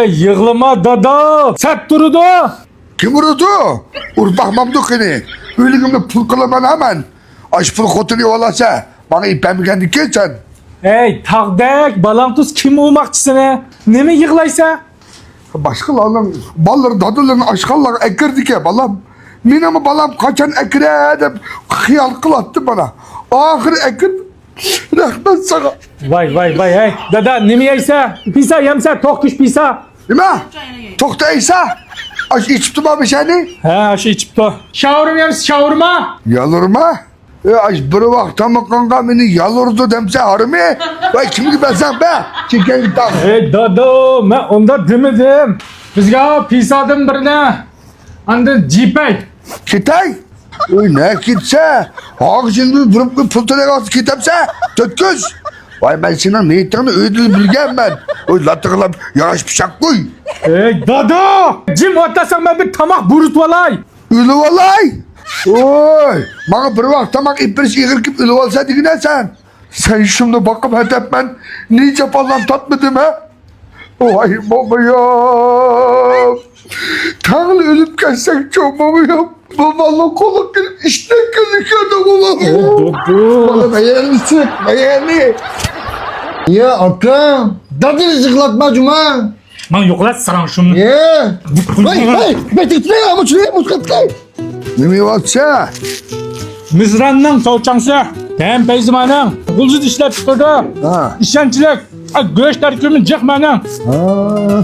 Yığılma dada. Sert durdu. Kim vurdu? Urpak mamdukini. Ölümümde pul kılaman hemen. Aş pul kotunu olasa. Bana ipemi kendi geçen. Ey tağdek balantuz kim olmakçısın? Ne mi yığılaysa? Başkalarının balları dadılarını aşkallar ekirdik ya balam. Minamı balam kaçan ekire edip hıyal kılattı bana. Ahır ekir. Rahmet sana. Vay hey. Dada ne mi yiyse? Pisa yemse tok kuş pisa. Değil mi? Çok da iyiyse. Aş içip durma bir şeyini. He şey çıktı. Şavurma yeriz şavurma. Yalırma. Aş bir vakta mı kanka beni yalırdı demse harmi. Vay kimi ben sen be. Çeken git al. Ey dada ben onda demedim. Bizga pisadım birine. Anda cipey. Kitay. Ne gitse. Hak şimdi durup bir pultuna kalktı kitapsa. Tötküz. Vay ben senin niyetlerini ödül bilgen ben. O latıkla yavaş bıçak koy. Ey dada. Cim atlasan ben bir tamak burut valay. Ülü valay. Oy. Bana bir vakit tamak ipiriş yığır kip ülü valsa digine sen. Sen şimdi bakıp hedef ben nice falan tatmadım ha. Vay babayam. Tanrı ölüp gelsek çok babayam. Babanla koluk gelip işten gözüküyordu babam. Dada. Bana beğenmişsin. Beğenli. Ya aka, dadını zıklatma cuma. Man yoklat saran şunu. Ya. Hey, betik ne ya, muçluya muskatla. Nimi vatsa? Mizranның savçansı. Tem peyzimanın. Gulsuz işler çıkırdı. Ha. İşençilik. Göğüş terkümün cıkmanın. Ha.